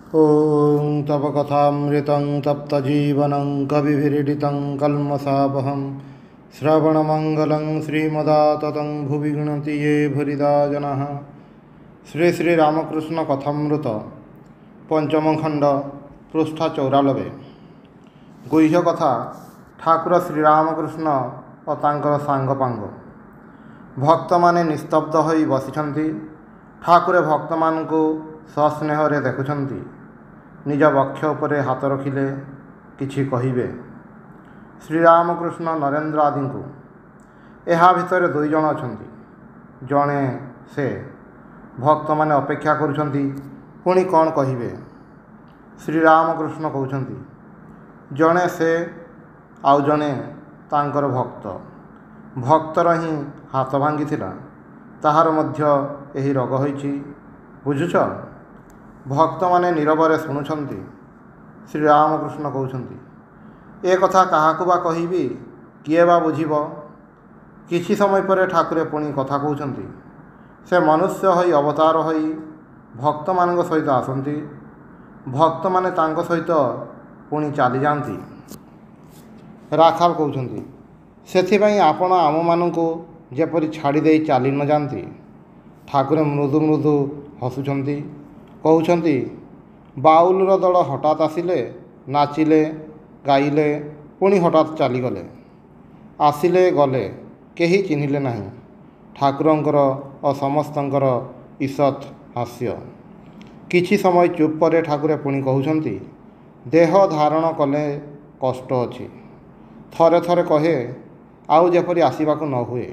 ॐ तव कथामृतं तप्तजीवनं कविभिरीडितं कल्मषापहं श्रवणमङ्गलं श्रीमदाततं भुवि गृह्णन्ति ये भूरिदा जनाः। श्री श्री रामकृष्ण कथामृत पंचम खंड पृष्ठ 94। गुह्य कथा ठाकुर श्रीरामकृष्ण और तांकर सांगपांग। भक्त माने निस्तब्ध होई बसिछन्ति। ठाकुर भक्त मानकु सस्नेह रे देखुछन्ति। निज वक्ष उपरे हाथ रखिले किछि कहिबे। श्रीरामकृष्ण नरेन्द्र आदि को एहा भितर दुई जण अछन्ति। जणे से भक्त माने अपेक्षा करुछन्ति पुणी कौन कहिबे। श्रीरामकृष्ण कहउछन्ति जणे से आउ जणे तांकर भक्त। भक्तर ही हाथ भांगी ताहार मध्य एही रोग होइछि बुझुछ। भक्त माने नीरवरे शुणुछन्ति। श्रीरामकृष्ण कहउछन्ति ए कथा काहाकु बा कहिबी, किए बा बुझिब। किछि समय परे ठाकुरे पुणी कथा कहउछन्ति। से मनुष्य होई अवतार होई भक्त मानक सहित आसन्ति। भक्त माने तांको सहित पुणी चली जाती। राखाल कहउछन्ति सेथिପାଇଁ आपण आम मानकु जेपरि छाड़ी देई चली न जाती। ठाकुर मृदु मृदु हसुछन्ति। कहउछन्ति बाउलर दल हठात आसिले, नाचिले, गाइले, पुणी हठात चलीगले। आसिले गले केही चिन्हिले नाही। ठाकुरंकर और समस्तंकर ईषत् हास्य। किछि समय चुप परे ठाकुर पुणी कहउछन्ति देह धारण कले कष्ट अछि। थरे थरे कहे आउ जेपरि आसिबाकु न हुए।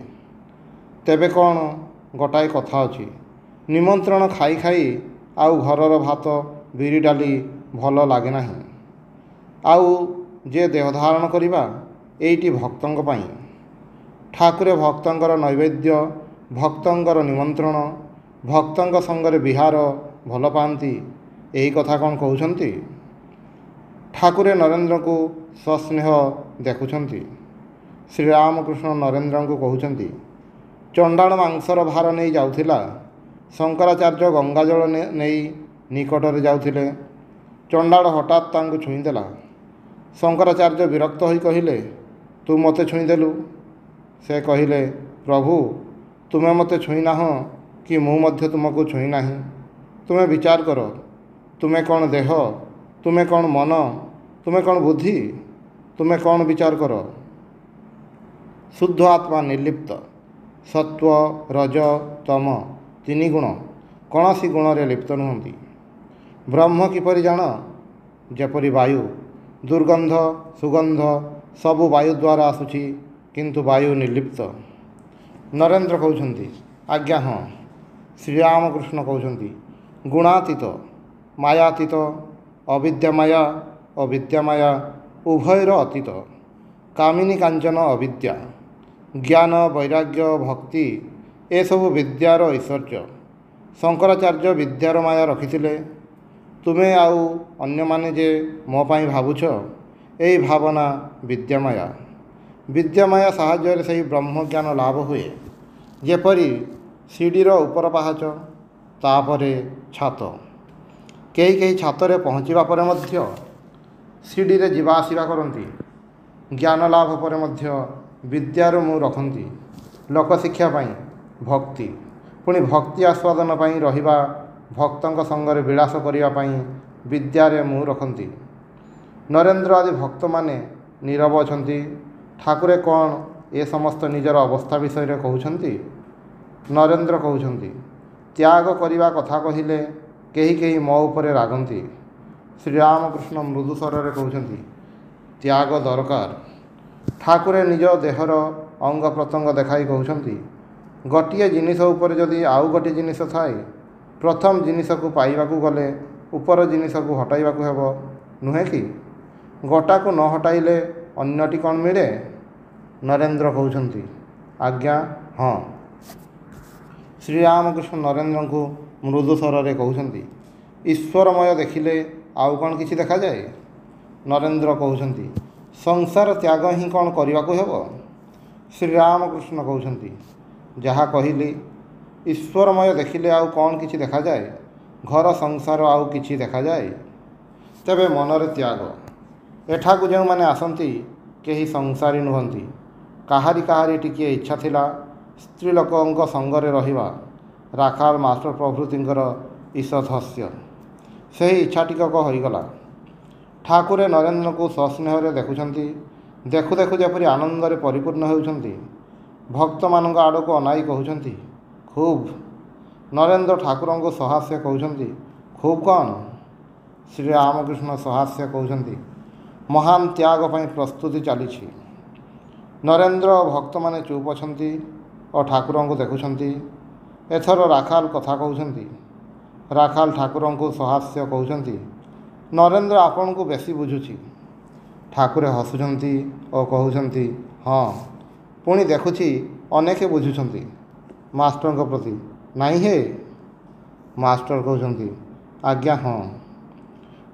तेबे कौन गोटाए कथा अछि। निमंत्रण खाई खाई आउ घरर भात बिरी डाली भल लागे नाही। आउ जे देह धारण करिबा एइटी भक्तंक पई। ठाकुरे भक्तंकर नैवेद्य, भक्तंकर निमंत्रण, भक्तंक संगरे विहार भल पाती। एही कथा कौन कहउछन्ति। ठाकुरे नरेन्द्र को सस्नेह देखुछन्ति। श्रीरामकृष्ण नरेन्द्र को कहउछन्ति चंडाल मांसर भार नहीं जाउथिला। शंकराचार्य गंगाजल नहीं निकटरे जाउथिले। चंडाल हठात तांको छुईदेला। शंकराचार्य विरक्त होई कहिले तू मते छुईदेलु। से कहिले प्रभु तुमे मते छुई नाह कि मु मध्य तुमको छुई नाही। तुमे विचार कर। तुमे कौन देह, तुमे कौन मन, तुमे कौन बुद्धि, तुमे कौन विचार कर। शुद्ध आत्मा निर्लिप्त। सत्व रज तम तीन गुण कौनसी गुण रे लिप्त नुहंती। ब्रह्म किपरि जान जेपरि वायु। दुर्गंध सुगंध सबु वायु द्वारा आसुछि किंतु वायु निर्लिप्त। नरेन्द्र कहउछन्ति आज्ञा हाँ। श्रीरामकृष्ण कहउछन्ति गुणातीत, मायातीत, अविद्यामाया और विद्यामाया उभयर अतीत। कामिनी कांचन अविद्या, ज्ञान वैराग्य भक्ति ए सबु विद्यार ऐश्वर्य। शंकराचार्य विद्यार माया रखिथिले। तुमे आउ अन्य माने जे मो पाई भावुछ एई भावना विद्यामाया। विद्यामाया साहाय्य से ब्रह्म ज्ञान लाभ हुए। जेपरि सीढ़ीर उपर पाहाच तापरे छात। केही केही छातरे पहुँचवा पर मध्य सीढ़ी रे जीवा आसिबा करती। ज्ञान लाभ पर मध्य विद्यार मुँह रखती। लोक शिक्षा पाई भक्ति, पुणी भक्ति आस्वादन पाई रहिबा, भक्तंक संगरे विलास करिबा पाई विद्यारे मुँह रखती। नरेन्द्र आदि भक्त माने नीरव अछंती। ठाकुरे कौन ए समस्त निजर अवस्था विषय रे कहउछन्ति। नरेन्द्र कहउछन्ति त्याग करिबा कथा कहिले केही केही मो उपरे रागंती। श्रीरामकृष्ण मृदु स्वरे कहउछन्ति त्याग दरकार। ठाकुरे निज देहर अंग प्रत्यंग देखाई कहउछन्ति गोटिए जिनिस उपरे जदि आउ गोटे जिनिस थाए, प्रथम जिनिस को पाइबाकू गले उपर जिनिस को हटाइबाकू हेबो नुहे कि। गोटा को न हटाइले अन्यटी कौन मिले। नरेन्द्र कहउछन्ति आज्ञा हाँ। श्रीरामकृष्ण नरेन्द्र को मृदु स्वरे कहउछन्ति ईश्वरमय देखिले आउ कौन किछि देखा जाए। नरेन्द्र कहउछन्ति संसार त्याग ही कौन करने हेब। श्रीरामकृष्ण कहउछन्ति जहाँ कहली ईश्वरमय देखिले आउ कौन किछि देखा जाए। ଘର ସଂସାର ଆଉ କିଛି ଦେଖାଯାଏ? ତେବେ ମନରେ ତ୍ୟାଗ। ଏଠାକୁ ଯେଉଁମାନେ ଆସନ୍ତି କେହି ସଂସାରୀ ନୁହନ୍ତି। କାହାରି କାହାରି ଟିକିଏ ଇଚ୍ଛା ଥିଲା ସ୍ତ୍ରୀ ଲୋକଙ୍କ ସଙ୍ଗରେ ରହିବା। ରାଖାଲ ମାଷ୍ଟର ପ୍ରଭୃତିଙ୍କର ଈଷତ୍ ହସ୍ୟ। ସେହି ଇଚ୍ଛା ଟିକକ ହୋଇଗଲା। ଠାକୁରେ ନରେନ୍ଦ୍ରଙ୍କୁ ସସ୍ନେହରେ ଦେଖୁଛନ୍ତି। ଦେଖୁ ଦେଖୁ ଯେପରି ଆନନ୍ଦରେ ପରିପୂର୍ଣ୍ଣ ହେଉଛନ୍ତି। ଭକ୍ତମାନଙ୍କ ଆଡ଼କୁ ଅନାଇ କହୁଛନ୍ତି, ଖୁବ୍। ନରେନ୍ଦ୍ର ଠାକୁରଙ୍କୁ ସହାସ୍ୟ କହୁଛନ୍ତି, ଖୁବ୍ କ'ଣ? ଶ୍ରୀରାମକୃଷ୍ଣ ସହାସ୍ୟ କହୁଛନ୍ତି, ମହାନ ତ୍ୟାଗ ପାଇଁ ପ୍ରସ୍ତୁତି ଚାଲିଛି। ନରେନ୍ଦ୍ର ଓ ଭକ୍ତମାନେ ଚୁପ୍ ଅଛନ୍ତି ଓ ଠାକୁରଙ୍କୁ ଦେଖୁଛନ୍ତି। ଏଥର ରାଖାଲ କଥା କହୁଛନ୍ତି। ରାଖାଲ ଠାକୁରଙ୍କୁ ସହାସ୍ୟ କହୁଛନ୍ତି, ନରେନ୍ଦ୍ର ଆପଣଙ୍କୁ ବେଶୀ ବୁଝୁଛି। ଠାକୁରେ ହସୁଛନ୍ତି ଓ କହୁଛନ୍ତି, ହଁ, ପୁଣି ଦେଖୁଛି ଅନେକେ ବୁଝୁଛନ୍ତି ମାଷ୍ଟରଙ୍କ ପ୍ରତି, ନାହିଁ ହେ? ମାଷ୍ଟର କହୁଛନ୍ତି, ଆଜ୍ଞା ହଁ।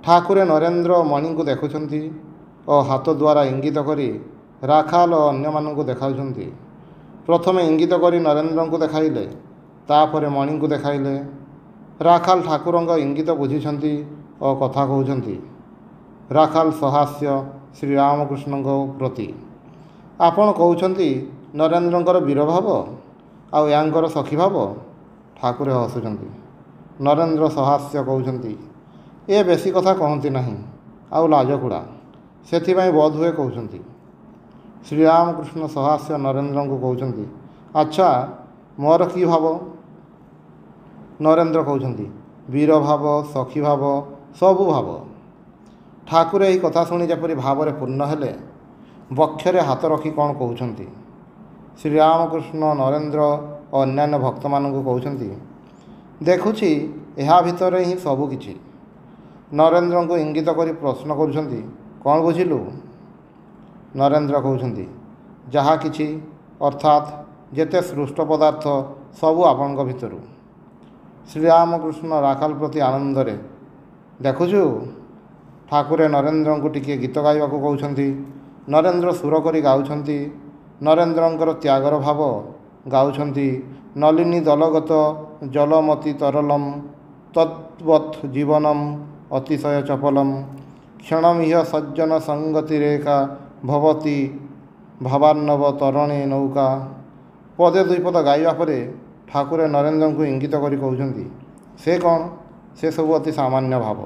ଠାକୁରେ ନରେନ୍ଦ୍ର ମଣିଙ୍କୁ ଦେଖୁଛନ୍ତି ଓ ହାତ ଦ୍ୱାରା ଇଙ୍ଗିତ କରି ରାଖାଲ ଓ ଅନ୍ୟମାନଙ୍କୁ ଦେଖାଉଛନ୍ତି। ପ୍ରଥମେ ଇଙ୍ଗିତ କରି ନରେନ୍ଦ୍ରଙ୍କୁ ଦେଖାଇଲେ, ତାପରେ ମଣିଙ୍କୁ ଦେଖାଇଲେ। ରାଖାଲ ଠାକୁରଙ୍କ ଇଙ୍ଗିତ ବୁଝିଛନ୍ତି ଓ କଥା କହୁଛନ୍ତି। ରାଖାଲ ସହାସ୍ୟ ଶ୍ରୀରାମକୃଷ୍ଣଙ୍କ ପ୍ରତି, ଆପଣ କହୁଛନ୍ତି ନରେନ୍ଦ୍ରଙ୍କର ବୀରଭାବ ଆଉ ୟାଙ୍କର ସଖୀଭାବ? ଠାକୁରେ ହସୁଛନ୍ତି। ନରେନ୍ଦ୍ର ସହାସ୍ୟ କହୁଛନ୍ତି, ଏ ବେଶୀ କଥା କହନ୍ତି ନାହିଁ, ଆଉ ଲାଜକୁଡ଼ା, ସେଥିପାଇଁ ବୋଧହୁଏ କହୁଛନ୍ତି। ଶ୍ରୀରାମକୃଷ୍ଣ ସହାସ୍ୟ ନରେନ୍ଦ୍ରଙ୍କୁ କହୁଛନ୍ତି, ଆଚ୍ଛା, ମୋର କି ଭାବ? ନରେନ୍ଦ୍ର କହୁଛନ୍ତି, ବୀରଭାବ, ସଖୀଭାବ, ସବୁ ଭାବ। ଠାକୁରେ ଏହି କଥା ଶୁଣି ଯେପରି ଭାବରେ ପୂର୍ଣ୍ଣ ହେଲେ। ବକ୍ଷରେ ହାତ ରଖି କ'ଣ କହୁଛନ୍ତି। ଶ୍ରୀରାମକୃଷ୍ଣ ନରେନ୍ଦ୍ର ଓ ଅନ୍ୟାନ୍ୟ ଭକ୍ତମାନଙ୍କୁ କହୁଛନ୍ତି, ଦେଖୁଛି ଏହା ଭିତରେ ହିଁ ସବୁ କିଛି। ନରେନ୍ଦ୍ରଙ୍କୁ ଇଙ୍ଗିତ କରି ପ୍ରଶ୍ନ କରୁଛନ୍ତି, କ'ଣ ବୁଝିଲୁ? ନରେନ୍ଦ୍ର କହୁଛନ୍ତି, ଯାହା କିଛି, ଅର୍ଥାତ୍ ଯେତେ ସୃଷ୍ଟ ପଦାର୍ଥ ସବୁ ଆପଣଙ୍କ ଭିତରୁ। ଶ୍ରୀରାମକୃଷ୍ଣ ରାଖାଲ ପ୍ରତି ଆନନ୍ଦରେ, ଦେଖୁଛୁ? ଠାକୁରେ ନରେନ୍ଦ୍ରଙ୍କୁ ଟିକିଏ ଗୀତ ଗାଇବାକୁ କହୁଛନ୍ତି। ନରେନ୍ଦ୍ର ସୁର କରି ଗାଉଛନ୍ତି। ନରେନ୍ଦ୍ରଙ୍କର ତ୍ୟାଗର ଭାବ ଗାଉଛନ୍ତି। ନଳିନୀ ଦଲଗତ ଜଲମତି ତରଲମ୍ ତଦ୍ବତ୍ ଜୀବନମ୍ ଅତିଶୟ ଚପଲମ୍ କ୍ଷଣମିହ ସଜ୍ଜନ ସଙ୍ଗତିରେଖା ଭବତି ଭାବାର୍ଣ୍ଣବ ତରଣେ ନୌକା। ପଦେ ଦୁଇପଦ ଗାଇବା ପରେ ଠାକୁରେ ନରେନ୍ଦ୍ରଙ୍କୁ ଇଙ୍ଗିତ କରି କହୁଛନ୍ତି, ସେ କ'ଣ? ସେ ସବୁ ଅତି ସାମାନ୍ୟ ଭାବ।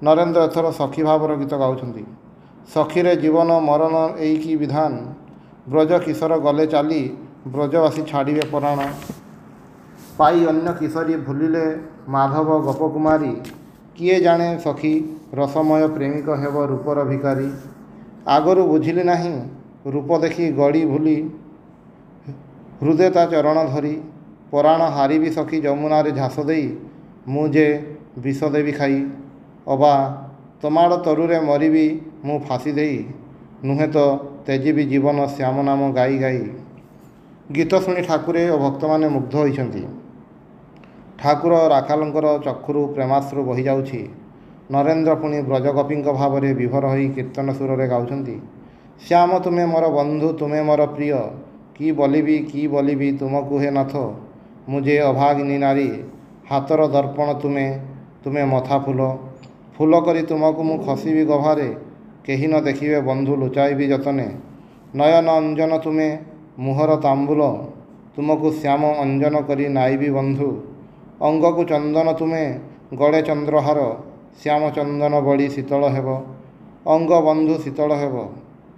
ନରେନ୍ଦ୍ର ଏଥର ସଖୀ ଭାବର ଗୀତ ଗାଉଛନ୍ତି। ସଖୀରେ ଜୀବନ ମରଣ ଏଇ କି ବିଧାନ, ବ୍ରଜ କିଶୋର ଗଲେ ଚାଲି ବ୍ରଜବାସୀ ଛାଡ଼ିବେ ପରାଣ। ପାଇ ଅନ୍ୟ କିଶୋରୀ ଭୁଲିଲେ ମାଧବ ଗୋପକୁମାରୀ। କିଏ ଜାଣେ ସଖୀ ରସମୟ ପ୍ରେମିକ ହେବ ରୂପର ଭିକାରୀ। ଆଗରୁ ବୁଝିଲି ନାହିଁ ରୂପ ଦେଖି ଗଡ଼ି ଭୁଲି, ହୃଦେ ତା ଚରଣ ଧରି। ପରାଣ ହାରିବି ସଖୀ ଯମୁନାରେ ଝାସ ଦେଇ, ମୁଁ ଯେ ବିଷ ଦେବି ଖାଇ। ଅବା ତମାଳ ତରୁରେ ମରିବି ମୁଁ ଫାଶୀ ଦେଇ, ନୁହେଁ ତ ତେଜିବି ଜୀବନ ଶ୍ୟାମ ନାମ ଗାଇ ଗାଇ। ଗୀତ ଶୁଣି ଠାକୁରେ ଓ ଭକ୍ତମାନେ ମୁଗ୍ଧ ହୋଇଛନ୍ତି। ଠାକୁର ରାଖାଲଙ୍କର ଚକ୍ଷୁରୁ ପ୍ରେମାଶ୍ରୁ ବହିଯାଉଛି। ନରେନ୍ଦ୍ର ପୁଣି ବ୍ରଜଗୋପୀଙ୍କ ଭାବରେ ବିଭୋର ହୋଇ କୀର୍ତ୍ତନ ସୁରରେ ଗାଉଛନ୍ତି। ଶ୍ୟାମ ତୁମେ ମୋର ବନ୍ଧୁ, ତୁମେ ମୋର ପ୍ରିୟ, କି ବୋଲିବି ତୁମକୁ ହେ ନାଥ। ମୁଁ ଯେ ଅଭାଗିନୀ ନାରୀ, ହାତର ଦର୍ପଣ ତୁମେ, ତୁମେ ମଥା ଫୁଲ। ଫୁଲ କରି ତୁମକୁ ମୁଁ ଖସିବି ଗଭାରେ, କେହି ନ ଦେଖିବେ ବନ୍ଧୁ ଲୁଚାଇବି ଯତନେ। ନୟନ ଅଞ୍ଜନ ତୁମେ, ମୁହଁର ତାମ୍ବୁଲ, ତୁମକୁ ଶ୍ୟାମ ଅଞ୍ଜନ କରି ନାଇବି ବନ୍ଧୁ। ଅଙ୍ଗକୁ ଚନ୍ଦନ ତୁମେ, ଗଳେ ଚନ୍ଦ୍ରହାର, ଶ୍ୟାମ ଚନ୍ଦନ ବଳି ଶୀତଳ ହେବ। ଅଙ୍ଗ ବନ୍ଧୁ ଶୀତଳ ହେବ,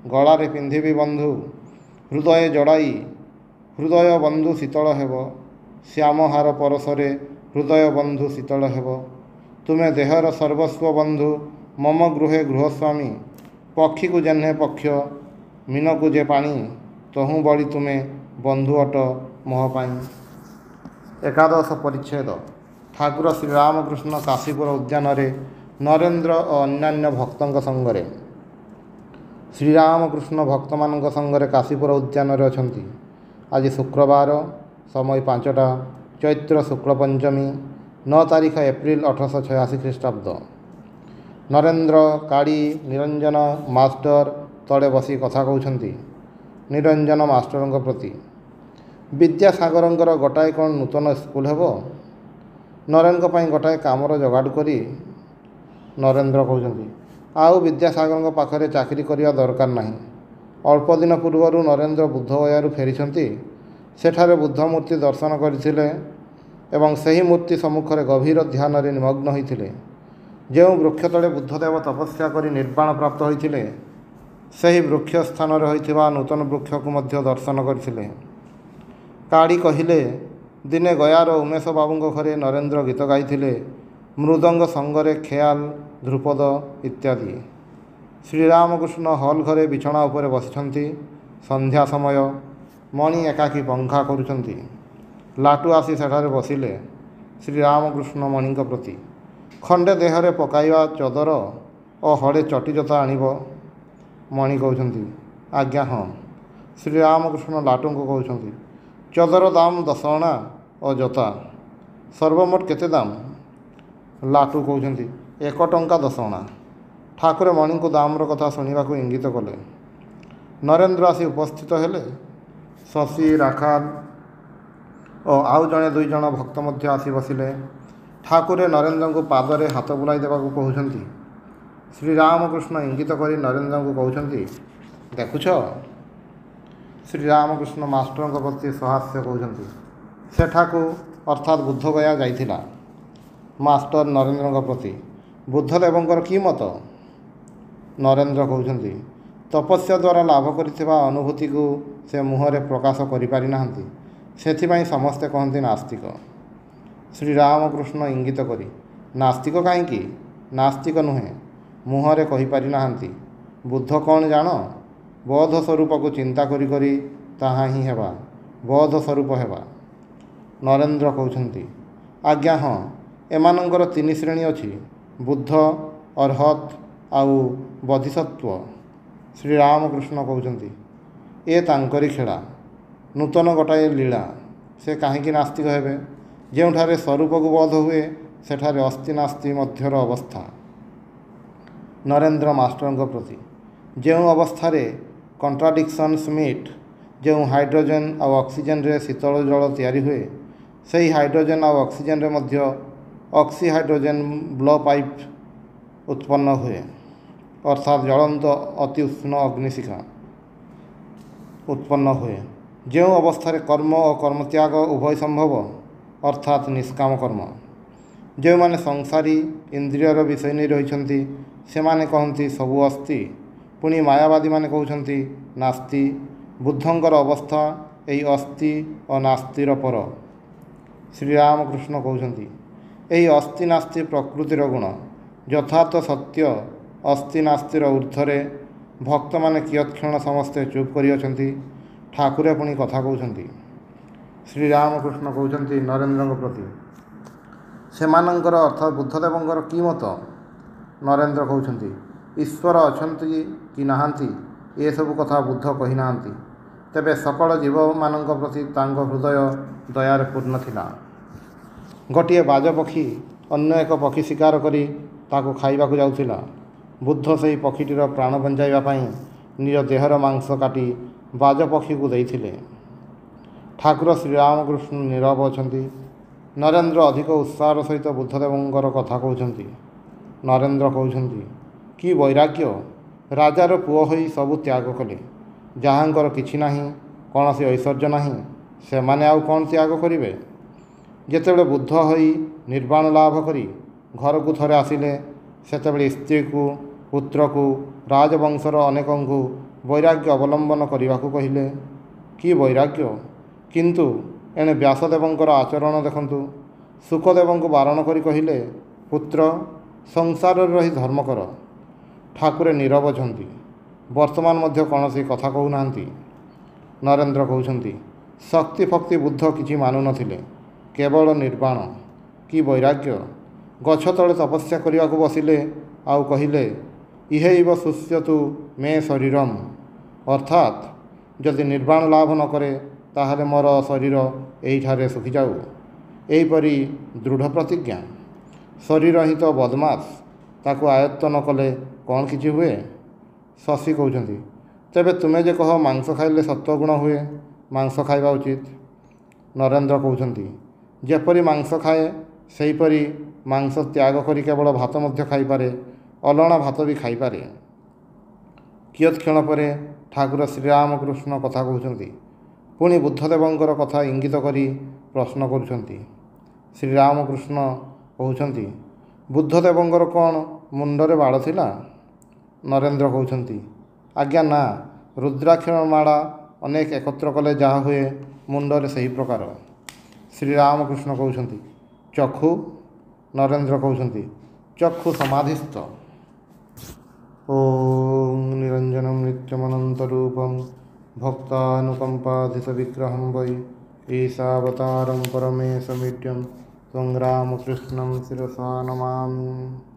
ଗଳାରେ ପିନ୍ଧିବି ବନ୍ଧୁ। ହୃଦୟ ଜଡ଼ାଇ, ହୃଦୟ ବନ୍ଧୁ ଶୀତଳ ହେବ। ଶ୍ୟାମ ହାର ପରଶରେ, ହୃଦୟ ବନ୍ଧୁ ଶୀତଳ ହେବ। ତୁମେ ଦେହର ସର୍ବସ୍ୱ ବନ୍ଧୁ, ମମ ଗୃହେ ଗୃହସ୍ୱାମୀ। ପକ୍ଷୀକୁ ଯେହ୍ନେ ପକ୍ଷ, ମୀନକୁ ଯେ ପାଣି, ତହୁଁ ବଳି ତୁମେ ବନ୍ଧୁ ଅଟ ମୋହ ପାଇଁ। ଏକାଦଶ ପରିଚ୍ଛେଦ। ଠାକୁର ଶ୍ରୀରାମକୃଷ୍ଣ କାଶୀପୁର ଉଦ୍ୟାନରେ ନରେନ୍ଦ୍ର ଓ ଅନ୍ୟାନ୍ୟ ଭକ୍ତଙ୍କ ସଙ୍ଗରେ। ଶ୍ରୀରାମକୃଷ୍ଣ ଭକ୍ତମାନଙ୍କ ସଙ୍ଗରେ କାଶୀପୁର ଉଦ୍ୟାନରେ ଅଛନ୍ତି। ଆଜି ଶୁକ୍ରବାର, ସମୟ 5ଟା, ଚୈତ୍ର ଶୁକ୍ଳ ପଞ୍ଚମୀ, 9 ତାରିଖ ଏପ୍ରିଲ 1886 ଖ୍ରୀଷ୍ଟାବ୍ଦ। ନରେନ୍ଦ୍ର, କାଳୀ, ନିରଞ୍ଜନ ମାଷ୍ଟର ତଳେ ବସି କଥା କହୁଛନ୍ତି। ନିରଞ୍ଜନ ମାଷ୍ଟରଙ୍କ ପ୍ରତି, ବିଦ୍ୟାସାଗରଙ୍କର ଗୋଟାଏ କ'ଣ ନୂତନ ସ୍କୁଲ ହେବ? ନରେନ୍ଦ୍ରଙ୍କ ପାଇଁ ଗୋଟାଏ କାମର ଯୋଗାଡ଼ କରି ନରେନ୍ଦ୍ର କହୁଛନ୍ତି ଆଉ ବିଦ୍ୟାସାଗରଙ୍କ ପାଖରେ ଚାକିରି କରିବା ଦରକାର ନାହିଁ। ଅଳ୍ପ ଦିନ ପୂର୍ବରୁ ନରେନ୍ଦ୍ର ବୁଦ୍ଧଗୟାରୁ ଫେରିଛନ୍ତି। ସେଠାରେ ବୁଦ୍ଧ ମୂର୍ତ୍ତି ଦର୍ଶନ କରିଥିଲେ ଏବଂ ସେହି ମୂର୍ତ୍ତି ସମ୍ମୁଖରେ ଗଭୀର ଧ୍ୟାନରେ ନିମଗ୍ନ ହୋଇଥିଲେ। ଯେଉଁ ବୃକ୍ଷ ତଳେ ବୁଦ୍ଧଦେବ ତପସ୍ୟା କରି ନିର୍ବାଣ ପ୍ରାପ୍ତ ହୋଇଥିଲେ ସେହି ବୃକ୍ଷ ସ୍ଥାନରେ ହୋଇଥିବା ନୂତନ ବୃକ୍ଷକୁ ମଧ୍ୟ ଦର୍ଶନ କରିଥିଲେ। କାଳି କହିଲେ, ଦିନେ ଗୟାର ଉମେଶ ବାବୁଙ୍କ ଘରେ ନରେନ୍ଦ୍ର ଗୀତ ଗାଇଥିଲେ, ମୃଦଙ୍ଗ ସଙ୍ଗରେ ଖେୟାଲ, ଧ୍ରୁପଦ ଇତ୍ୟାଦି। ଶ୍ରୀରାମକୃଷ୍ଣ ହଲ୍ ଘରେ ବିଛଣା ଉପରେ ବସିଛନ୍ତି। ସନ୍ଧ୍ୟା ସମୟ। ମଣି ଏକାକୀ ପଙ୍ଖା କରୁଛନ୍ତି। ଲାଟୁ ଆସି ସେଠାରେ ବସିଲେ। ଶ୍ରୀରାମକୃଷ୍ଣ ମଣିଙ୍କ ପ୍ରତି, ଖଣ୍ଡେ ଦେହରେ ପକାଇବା ଚଦର ଓ ହଳେ ଚଟି ଜୋତା ଆଣିବ। ମଣି କହୁଛନ୍ତି, ଆଜ୍ଞା ହଁ। ଶ୍ରୀରାମକୃଷ୍ଣ ଲାଟୁଙ୍କୁ କହୁଛନ୍ତି, ଚଦର ଦାମ 10 ଅଣା ଓ ଜୋତା ସର୍ବମୋଟ କେତେ ଦାମ? ଲାଟୁ କହୁଛନ୍ତି, 1 ଟଙ୍କା 10 ଅଣା। ଠାକୁରେ ମଣିଙ୍କୁ ଦାମର କଥା ଶୁଣିବାକୁ ଇଙ୍ଗିତ କଲେ। ନରେନ୍ଦ୍ର ଆସି ଉପସ୍ଥିତ ହେଲେ। ଶଶୀ, ରାଖାଲ ଓ ଆଉ ଜଣେ 2 ଜଣ ଭକ୍ତ ମଧ୍ୟ ଆସି ବସିଲେ। ଠାକୁରେ ନରେନ୍ଦ୍ରଙ୍କୁ ପାଦରେ ହାତ ବୁଲାଇ ଦେବାକୁ କହୁଛନ୍ତି। ଶ୍ରୀରାମକୃଷ୍ଣ ଇଙ୍ଗିତ କରି ନରେନ୍ଦ୍ରଙ୍କୁ କହୁଛନ୍ତି, ଦେଖୁଛ? ଶ୍ରୀରାମକୃଷ୍ଣ ମାଷ୍ଟରଙ୍କ ପ୍ରତି ସହାସ୍ୟ କହୁଛନ୍ତି, ସେଠାକୁ ଅର୍ଥାତ୍ ବୁଦ୍ଧଗୟା ଯାଇଥିଲା। ମାଷ୍ଟର ନରେନ୍ଦ୍ରଙ୍କ ପ୍ରତି, ବୁଦ୍ଧଦେବଙ୍କର କି ମତ? ନରେନ୍ଦ୍ର କହୁଛନ୍ତି, ତପସ୍ୟା ଦ୍ୱାରା ଲାଭ କରିଥିବା ଅନୁଭୂତିକୁ ସେ ମୁହଁରେ ପ୍ରକାଶ କରିପାରିନାହାନ୍ତି, ସେଥିପାଇଁ ସମସ୍ତେ କହନ୍ତି ନାସ୍ତିକ। ଶ୍ରୀରାମକୃଷ୍ଣ ଇଙ୍ଗିତ କରି, ନାସ୍ତିକ କାହିଁକି? ନାସ୍ତିକ ନୁହେଁ, ମୁହଁରେ କହିପାରିନାହାନ୍ତି। ବୁଦ୍ଧ କ'ଣ ଜାଣ? ବୋଧ ସ୍ୱରୂପକୁ ଚିନ୍ତା କରି କରି ତାହା ହିଁ ହେବା, ବୋଧ ସ୍ୱରୂପ ହେବା। ନରେନ୍ଦ୍ର କହୁଛନ୍ତି, ଆଜ୍ଞା ହଁ, ଏମାନଙ୍କର 3 ଶ୍ରେଣୀ ଅଛି, ବୁଦ୍ଧ, ଅର୍ହତ ଆଉ ବୋଧିସତ୍ତ୍ୱ। ଶ୍ରୀରାମକୃଷ୍ଣ କହୁଛନ୍ତି, ଏ ତାଙ୍କରି ଖେଳା, ନୂତନ ଗୋଟାଏ ଲୀଳା। ସେ କାହିଁକି ନାସ୍ତିକ ହେବେ? ଯେଉଁଠାରେ ସ୍ୱରୂପକୁ ବୋଧ ହୁଏ ସେଠାରେ ଅସ୍ତି ନାସ୍ତି ମଧ୍ୟର ଅବସ୍ଥା। ନରେନ୍ଦ୍ର ମାଷ୍ଟରଙ୍କ ପ୍ରତି, ଯେଉଁ ଅବସ୍ଥାରେ କଣ୍ଟ୍ରାଡିକ୍ସନ୍ସ ମିଟ୍, ଯେଉଁ ହାଇଡ୍ରୋଜେନ୍ ଆଉ ଅକ୍ସିଜେନ୍ରେ ଶୀତଳ ଜଳ ତିଆରି ହୁଏ, ସେହି ହାଇଡ୍ରୋଜେନ୍ ଆଉ ଅକ୍ସିଜେନ୍ରେ ମଧ୍ୟ ଅକ୍ସି ହାଇଡ୍ରୋଜେନ୍ ବ୍ଲୋ ପାଇପ୍ ଉତ୍ପନ୍ନ ହୁଏ, ଅର୍ଥାତ୍ ଜ୍ୱଳନ୍ତ ଅତି ଉଷ୍ଣ ଅଗ୍ନିଶିଖା ଉତ୍ପନ୍ନ ହୁଏ। ଯେଉଁ ଅବସ୍ଥାରେ କର୍ମ ଓ କର୍ମତ୍ୟାଗ ଉଭୟ ସମ୍ଭବ, ଅର୍ଥାତ୍ ନିଷ୍କାମ କର୍ମ। ଯେଉଁମାନେ ସଂସାରୀ ଇନ୍ଦ୍ରିୟର ବିଷୟ ନେଇ ରହିଛନ୍ତି ସେମାନେ କହନ୍ତି ସବୁ ଅସ୍ତି, ପୁଣି ମାୟାବାଦୀମାନେ କହୁଛନ୍ତି ନାସ୍ତି। ବୁଦ୍ଧଙ୍କର ଅବସ୍ଥା ଏହି ଅସ୍ତି ଓ ନାସ୍ତିର ପର। ଶ୍ରୀରାମକୃଷ୍ଣ କହୁଛନ୍ତି, ଏହି ଅସ୍ତି ନାସ୍ତି ପ୍ରକୃତିର ଗୁଣ। ଯଥାର୍ଥ ସତ୍ୟ ଅସ୍ତି ନାସ୍ତିର ଊର୍ଦ୍ଧ୍ୱରେ। ଭକ୍ତମାନେ କିୟତ୍କ୍ଷଣ ସମସ୍ତେ ଚୁପ୍ କରିଅଛନ୍ତି। ଠାକୁରେ ପୁଣି କଥା କହୁଛନ୍ତି। ଶ୍ରୀରାମକୃଷ୍ଣ କହୁଛନ୍ତି ନରେନ୍ଦ୍ରଙ୍କ ପ୍ରତି, ସେମାନଙ୍କର ଅର୍ଥାତ୍ ବୁଦ୍ଧଦେବଙ୍କର କି ମତ? ନରେନ୍ଦ୍ର କହୁଛନ୍ତି, ଈଶ୍ୱର ଅଛନ୍ତି କି ନାହାନ୍ତି ଏସବୁ କଥା ବୁଦ୍ଧ କହିନାହାନ୍ତି, ତେବେ ସକଳ ଜୀବମାନଙ୍କ ପ୍ରତି ତାଙ୍କ ହୃଦୟ ଦୟାରେ ପୂର୍ଣ୍ଣ ଥିଲା। ଗୋଟିଏ ବାଜପକ୍ଷୀ ଅନ୍ୟ ଏକ ପକ୍ଷୀ ଶିକାର କରି ତାକୁ ଖାଇବାକୁ ଯାଉଥିଲା। ବୁଦ୍ଧ ସେହି ପକ୍ଷୀଟିର ପ୍ରାଣ ବଞ୍ଚାଇବା ପାଇଁ ନିଜ ଦେହର ମାଂସ କାଟି ବାଜପକ୍ଷୀକୁ ଦେଇଥିଲେ। ଠାକୁର ଶ୍ରୀରାମକୃଷ୍ଣ ନୀରବ ଅଛନ୍ତି। ନରେନ୍ଦ୍ର ଅଧିକ ଉତ୍ସାହର ସହିତ ବୁଦ୍ଧଦେବଙ୍କର କଥା କହୁଛନ୍ତି। ନରେନ୍ଦ୍ର କହୁଛନ୍ତି, କି ବୈରାଗ୍ୟ! ରାଜାର ପୁଅ ହୋଇ ସବୁ ତ୍ୟାଗ କଲେ। ଯାହାଙ୍କର କିଛି ନାହିଁ, କୌଣସି ଐଶ୍ୱର୍ଯ୍ୟ ନାହିଁ, ସେମାନେ ଆଉ କ'ଣ ତ୍ୟାଗ କରିବେ? ଯେତେବେଳେ ବୁଦ୍ଧ ହୋଇ ନିର୍ବାଣ ଲାଭ କରି ଘରକୁ ଥରେ ଆସିଲେ, ସେତେବେଳେ ସ୍ତ୍ରୀକୁ, ପୁତ୍ରକୁ, ରାଜବଂଶର ଅନେକଙ୍କୁ ବୈରାଗ୍ୟ ଅବଲମ୍ବନ କରିବାକୁ କହିଲେ। କି ବୈରାଗ୍ୟ! କିନ୍ତୁ ଏଣେ ବ୍ୟାସଦେବଙ୍କର ଆଚରଣ ଦେଖନ୍ତୁ। ଶୁକଦେବଙ୍କୁ ବାରଣ କରି କହିଲେ, ପୁତ୍ର, ସଂସାରରେ ରହି ଧର୍ମ କର। ଠାକୁରେ ନୀରବ ଅଛନ୍ତି। ବର୍ତ୍ତମାନ ମଧ୍ୟ କୌଣସି କଥା କହୁନାହାନ୍ତି। ନରେନ୍ଦ୍ର କହୁଛନ୍ତି, ଶକ୍ତି ଫକ୍ତି ବୁଦ୍ଧ କିଛି ମାନୁନଥିଲେ, କେବଳ ନିର୍ବାଣ। କି ବୈରାଗ୍ୟ! ଗଛ ତଳେ ତପସ୍ୟା କରିବାକୁ ବସିଲେ ଆଉ କହିଲେ, ଇହୈବ ଶୁଷ୍ୟତୁ ମେ ଶରୀରମ୍, ଅର୍ଥାତ୍ ଯଦି ନିର୍ବାଣ ଲାଭ ନ କରେ ତାହେଲେ ମୋର ଶରୀର ଏହିଠାରେ ଶୁଖିଯାଉ। ଏହିପରି ଦୃଢ଼ ପ୍ରତିଜ୍ଞା। ଶରୀର ହିଁ ତ ବଦମାସ, ତାକୁ ଆୟତ୍ତ ନ କଲେ କ'ଣ କିଛି ହୁଏ? ଶଶୀ କହୁଛନ୍ତି, ତେବେ ତୁମେ ଯେ କହ ମାଂସ ଖାଇଲେ ସତ୍ୱଗୁଣ ହୁଏ, ମାଂସ ଖାଇବା ଉଚିତ। ନରେନ୍ଦ୍ର କହୁଛନ୍ତି, ଯେପରି ମାଂସ ଖାଏ ସେହିପରି ମାଂସ ତ୍ୟାଗ କରି କେବଳ ଭାତ ମଧ୍ୟ ଖାଇପାରେ, ଅଲଣା ଭାତ ବି ଖାଇପାରେ। କିୟତ୍କ୍ଷଣ ପରେ ଠାକୁର ଶ୍ରୀରାମକୃଷ୍ଣ କଥା କହୁଛନ୍ତି। ପୁଣି ବୁଦ୍ଧଦେବଙ୍କର କଥା ଇଙ୍ଗିତ କରି ପ୍ରଶ୍ନ କରୁଛନ୍ତି। ଶ୍ରୀରାମକୃଷ୍ଣ କହୁଛନ୍ତି, ବୁଦ୍ଧଦେବଙ୍କର କ'ଣ ମୁଣ୍ଡରେ ବାଳ ଥିଲା? ନରେନ୍ଦ୍ର କହୁଛନ୍ତି, ଆଜ୍ଞା ନା, ରୁଦ୍ରାକ୍ଷ ମାଳା ଅନେକ ଏକତ୍ର କଲେ ଯାହା ହୁଏ, ମୁଣ୍ଡରେ ସେହି ପ୍ରକାର। ଶ୍ରୀରାମକୃଷ୍ଣ କହୁଛନ୍ତି, ଚକ୍ଷୁ? ନରେନ୍ଦ୍ର କହୁଛନ୍ତି, ଚକ୍ଷୁ ସମାଧିସ୍ଥ। ଓଂ ନିରଞ୍ଜନଂ ନିତ୍ୟମନନ୍ତରୂପଂ ଭକ୍ତାନୁକମ୍ପାଧିତବିଗ୍ରହଂ ବୈ ଈଶାବତାରଂ ପରମେଶମୀड्यं ତ୍ୱଂ ରାମକୃଷ୍ଣଂ ଶିରସା ନମାମି।